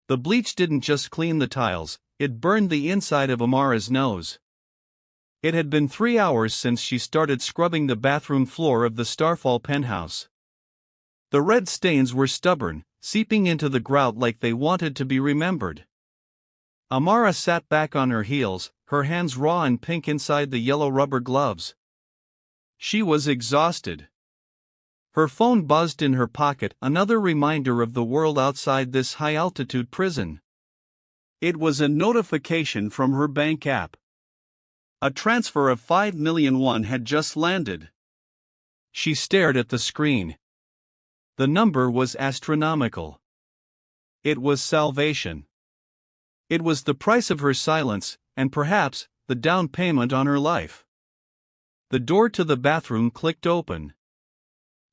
The bleach didn't just clean the tiles, it burned the inside of Amara's nose. It had been 3 hours since she started scrubbing the bathroom floor of the Starfall penthouse. The red stains were stubborn, seeping into the grout like they wanted to be remembered. Amara sat back on her heels, her hands raw and pink inside the yellow rubber gloves. She was exhausted. Her phone buzzed in her pocket, another reminder of the world outside this high-altitude prison. It was a notification from her bank app. A transfer of 5 million won had just landed. She stared at the screen. The number was astronomical. It was salvation. It was the price of her silence, and perhaps, the down payment on her life. The door to the bathroom clicked open.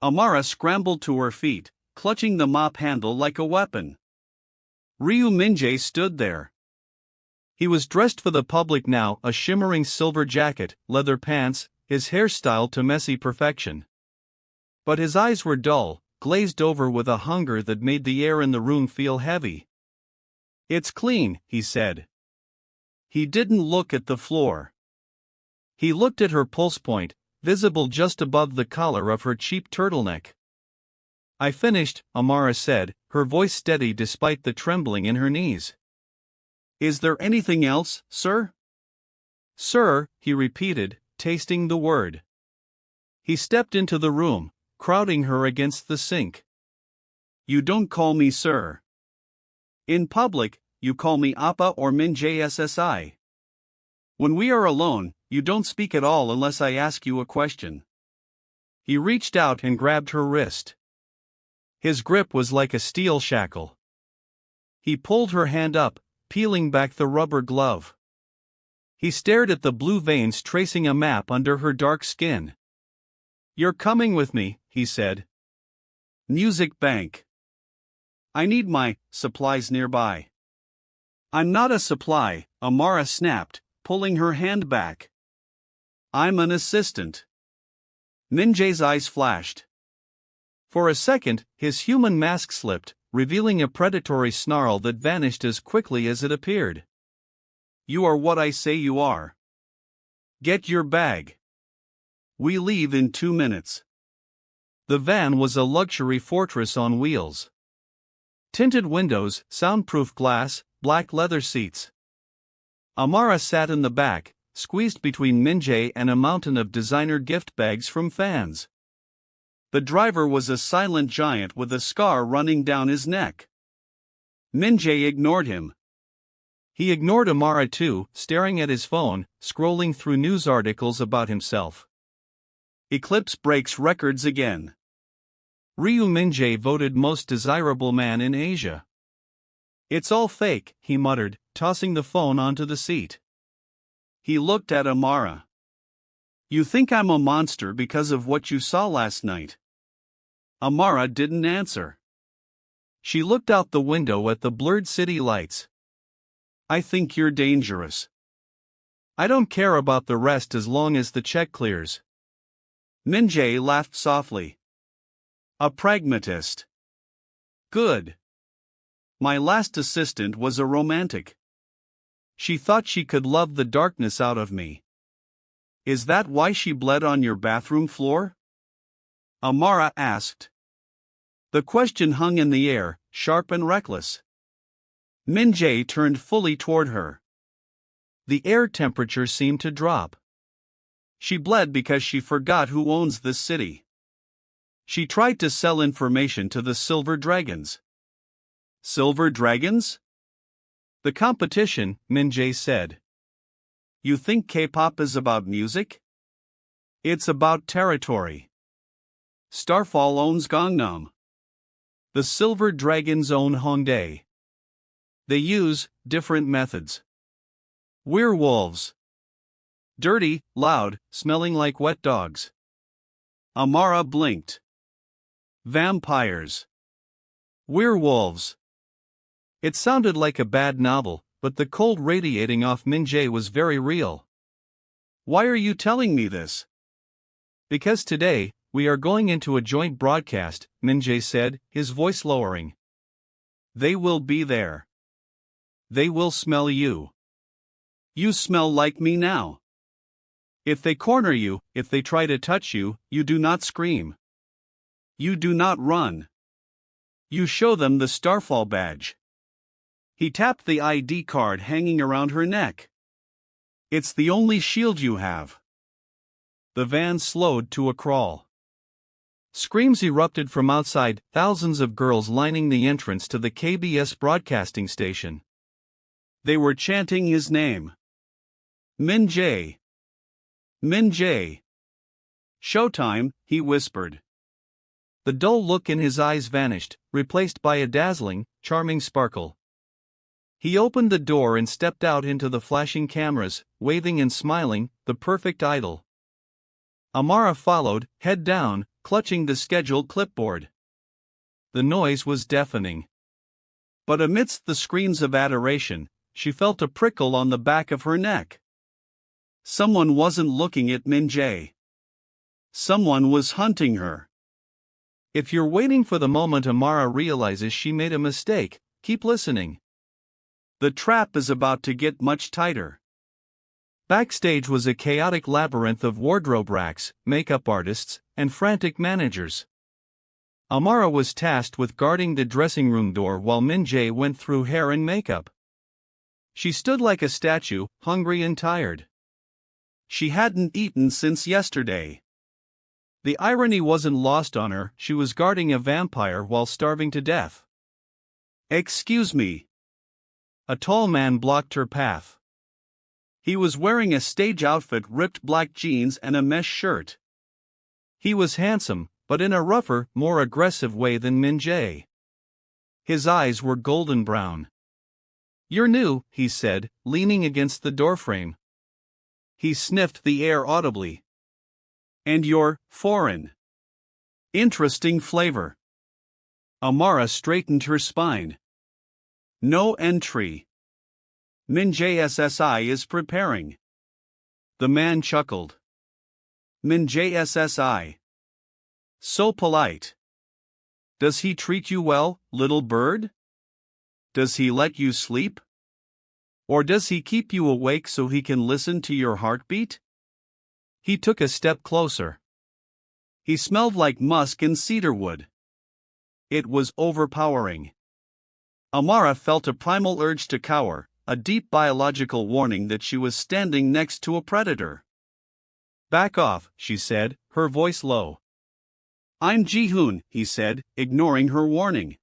Amara scrambled to her feet, clutching the mop handle like a weapon. Min-jae stood there. He was dressed for the public now, a shimmering silver jacket, leather pants, his hairstyle to messy perfection. But his eyes were dull, glazed over with a hunger that made the air in the room feel heavy. "It's clean," he said. He didn't look at the floor. He looked at her pulse point, visible just above the collar of her cheap turtleneck. "I finished," Amara said, her voice steady despite the trembling in her knees. "Is there anything else, sir?" "Sir," he repeated, tasting the word. He stepped into the room, crowding her against the sink. "You don't call me sir. In public, you call me Appa or Min-jae SSI. When we are alone, you don't speak at all unless I ask you a question." He reached out and grabbed her wrist. His grip was like a steel shackle. He pulled her hand up, peeling back the rubber glove. He stared at the blue veins tracing a map under her dark skin. "You're coming with me," he said. "Music bank. I need my supplies nearby." "I'm not a supply," Amara snapped, pulling her hand back. "I'm an assistant." Min-jae's eyes flashed. For a second, his human mask slipped, revealing a predatory snarl that vanished as quickly as it appeared. "You are what I say you are. Get your bag. We leave in 2 minutes." The van was a luxury fortress on wheels. Tinted windows, soundproof glass, black leather seats. Amara sat in the back, squeezed between Min-jae and a mountain of designer gift bags from fans. The driver was a silent giant with a scar running down his neck. Min-jae ignored him. He ignored Amara too, staring at his phone, scrolling through news articles about himself. Eclipse breaks records again. Min-jae voted most desirable man in Asia. "It's all fake," he muttered, tossing the phone onto the seat. He looked at Amara. "You think I'm a monster because of what you saw last night?" Amara didn't answer. She looked out the window at the blurred city lights. "I think you're dangerous. I don't care about the rest as long as the check clears." Min-jae laughed softly. "A pragmatist. Good. My last assistant was a romantic. She thought she could love the darkness out of me." "Is that why she bled on your bathroom floor?" Amara asked. The question hung in the air, sharp and reckless. Min-jae turned fully toward her. The air temperature seemed to drop. "She bled because she forgot who owns this city. She tried to sell information to the Silver Dragons." "Silver Dragons?" "The competition," Min-jae said. "You think K-pop is about music?" "It's about territory. Starfall owns Gangnam. The Silver Dragons own Hongdae. They use different methods. We're wolves. Dirty, loud, smelling like wet dogs." Amara blinked. "Vampires. We're wolves." It sounded like a bad novel, but the cold radiating off Min-jae was very real. "Why are you telling me this?" "Because today, we are going into a joint broadcast," Min-jae said, his voice lowering. "They will be there. They will smell you. You smell like me now. If they corner you, if they try to touch you, you do not scream. You do not run. You show them the Starfall badge. He tapped the ID card hanging around her neck. It's the only shield you have. The van slowed to a crawl. Screams erupted from outside, thousands of girls lining the entrance to the KBS broadcasting station. They were chanting his name. Min-jae. Min-jae. Showtime, he whispered. The dull look in his eyes vanished, replaced by a dazzling, charming sparkle. He opened the door and stepped out into the flashing cameras, waving and smiling, the perfect idol. Amara followed, head down, clutching the scheduled clipboard. The noise was deafening. But amidst the screams of adoration, she felt a prickle on the back of her neck. Someone wasn't looking at Min-jae. Someone was hunting her. If you're waiting for the moment Amara realizes she made a mistake, keep listening. The trap is about to get much tighter. Backstage was a chaotic labyrinth of wardrobe racks, makeup artists, and frantic managers. Amara was tasked with guarding the dressing room door while Min-jae went through hair and makeup. She stood like a statue, hungry and tired. She hadn't eaten since yesterday. The irony wasn't lost on her, she was guarding a vampire while starving to death. "Excuse me." A tall man blocked her path. He was wearing a stage outfit, ripped black jeans and a mesh shirt. He was handsome, but in a rougher, more aggressive way than Min-jae. His eyes were golden brown. "You're new," he said, leaning against the doorframe. He sniffed the air audibly. "And you're foreign. Interesting flavor." Amara straightened her spine. "No entry. Min-jae SSI is preparing." The man chuckled. "Min-jae SSI. So polite. Does he treat you well, little bird? Does he let you sleep? Or does he keep you awake so he can listen to your heartbeat?" He took a step closer. He smelled like musk and cedarwood. It was overpowering. Amara felt a primal urge to cower, a deep biological warning that she was standing next to a predator. "Back off," she said, her voice low. "I'm Ji-hoon," he said, ignoring her warning.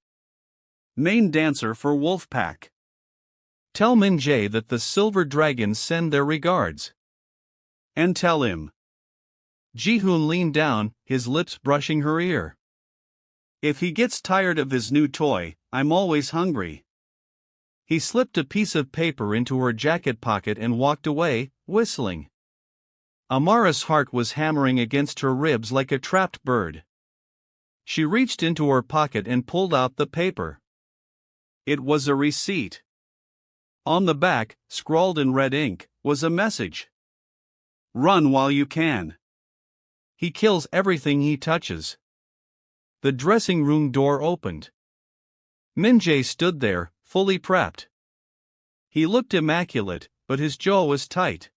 "Main dancer for Wolfpack. Tell Min-jae that the Silver Dragons send their regards. And tell him." Ji-hoon leaned down, his lips brushing her ear. "If he gets tired of his new toy, I'm always hungry." He slipped a piece of paper into her jacket pocket and walked away, whistling. Amara's heart was hammering against her ribs like a trapped bird. She reached into her pocket and pulled out the paper. It was a receipt. On the back, scrawled in red ink, was a message. "Run while you can. He kills everything he touches." The dressing room door opened. Min-jae stood there, fully prepped. He looked immaculate, but his jaw was tight.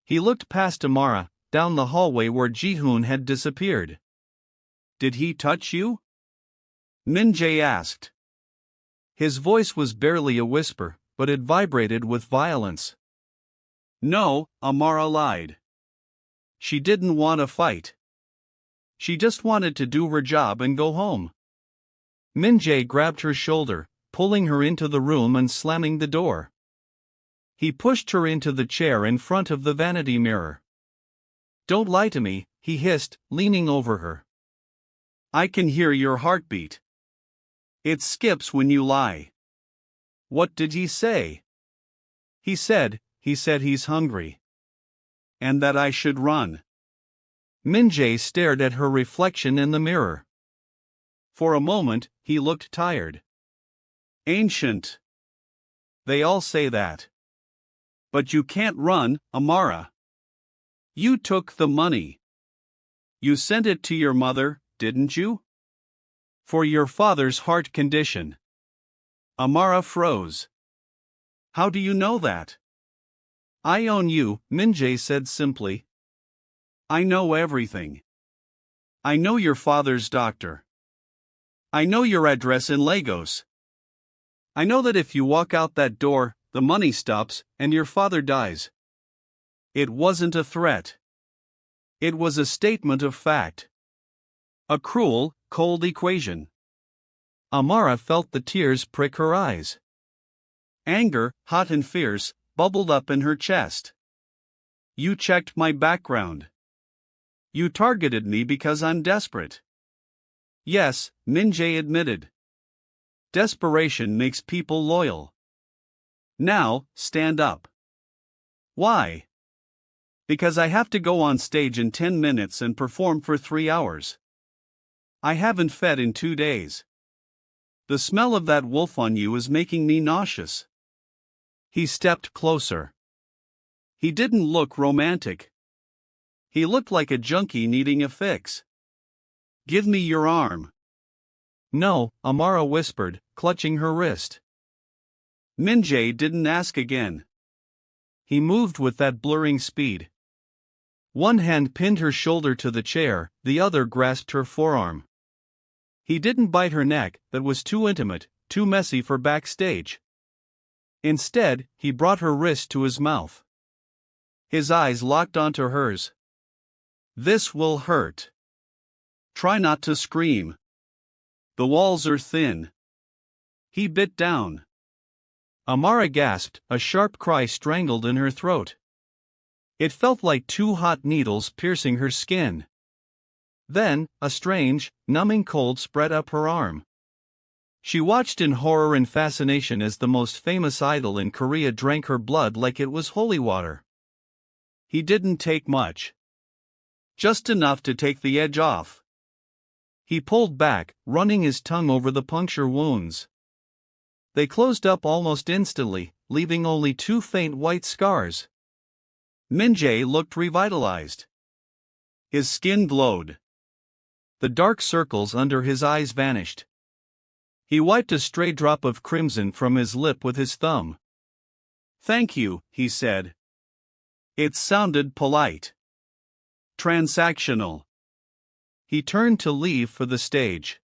He looked past Amara, down the hallway where Ji-hoon had disappeared. "Did he touch you?" Min-jae asked. His voice was barely a whisper, but it vibrated with violence. "No," Amara lied. She didn't want to fight. She just wanted to do her job and go home. Min-jae grabbed her shoulder, pulling her into the room and slamming the door. He pushed her into the chair in front of the vanity mirror. "Don't lie to me," he hissed, leaning over her. "I can hear your heartbeat. It skips when you lie." "What did he say?" He said he's hungry. And that I should run." Min-jae stared at her reflection in the mirror. For a moment, he looked tired. "Ancient. They all say that. But you can't run, Amara. You took the money. You sent it to your mother, didn't you? For your father's heart condition." Amara froze. How do you know that? I own you, Min-jae said simply. I know everything. I know your father's doctor. I know your address in Lagos. I know that if you walk out that door, the money stops, and your father dies. It wasn't a threat. It was a statement of fact. A cruel, cold equation. Amara felt the tears prick her eyes. Anger, hot and fierce, bubbled up in her chest. You checked my background. You targeted me because I'm desperate. Yes, Min-jae admitted. Desperation makes people loyal. Now, stand up. Why? Because I have to go on stage in 10 minutes and perform for 3 hours. I haven't fed in 2 days. The smell of that wolf on you is making me nauseous. He stepped closer. He didn't look romantic. He looked like a junkie needing a fix. Give me your arm. No, Amara whispered, clutching her wrist. Min-jae didn't ask again. He moved with that blurring speed. One hand pinned her shoulder to the chair, the other grasped her forearm. He didn't bite her neck, that was too intimate, too messy for backstage. Instead, he brought her wrist to his mouth. His eyes locked onto hers. This will hurt. Try not to scream. The walls are thin. He bit down. Amara gasped, a sharp cry strangled in her throat. It felt like 2 hot needles piercing her skin. Then, a strange, numbing cold spread up her arm. She watched in horror and fascination as the most famous idol in Korea drank her blood like it was holy water. He didn't take much. Just enough to take the edge off. He pulled back, running his tongue over the puncture wounds. They closed up almost instantly, leaving only 2 faint white scars. Min-jae looked revitalized. His skin glowed. The dark circles under his eyes vanished. He wiped a stray drop of crimson from his lip with his thumb. Thank you, he said. It sounded polite. Transactional. He turned to leave for the stage.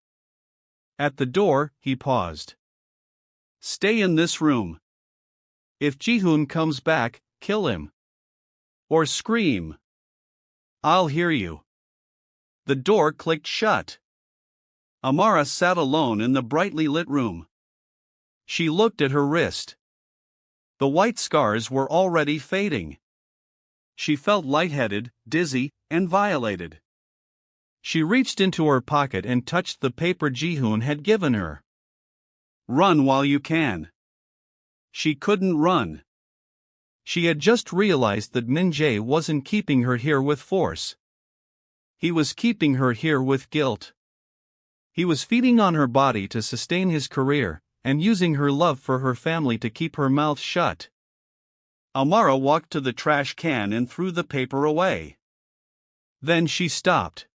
At the door, he paused. Stay in this room. If Ji-hoon comes back, kill him. Or scream. I'll hear you. The door clicked shut. Amara sat alone in the brightly lit room. She looked at her wrist. The white scars were already fading. She felt lightheaded, dizzy, and violated. She reached into her pocket and touched the paper Ji-hoon had given her. Run while you can. She couldn't run. She had just realized that Min-jae wasn't keeping her here with force. He was keeping her here with guilt. He was feeding on her body to sustain his career, and using her love for her family to keep her mouth shut. Amara walked to the trash can and threw the paper away. Then she stopped.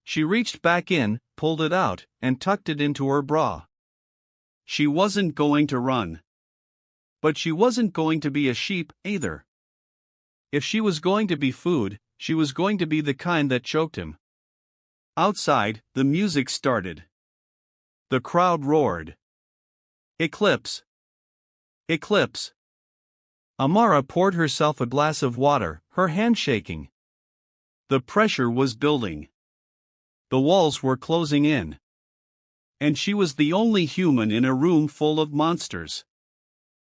She reached back in, pulled it out, and tucked it into her bra. She wasn't going to run. But she wasn't going to be a sheep, either. If she was going to be food, she was going to be the kind that choked him. Outside, the music started. The crowd roared. Eclipse! Eclipse! Amara poured herself a glass of water, her hand shaking. The pressure was building. The walls were closing in. And she was the only human in a room full of monsters.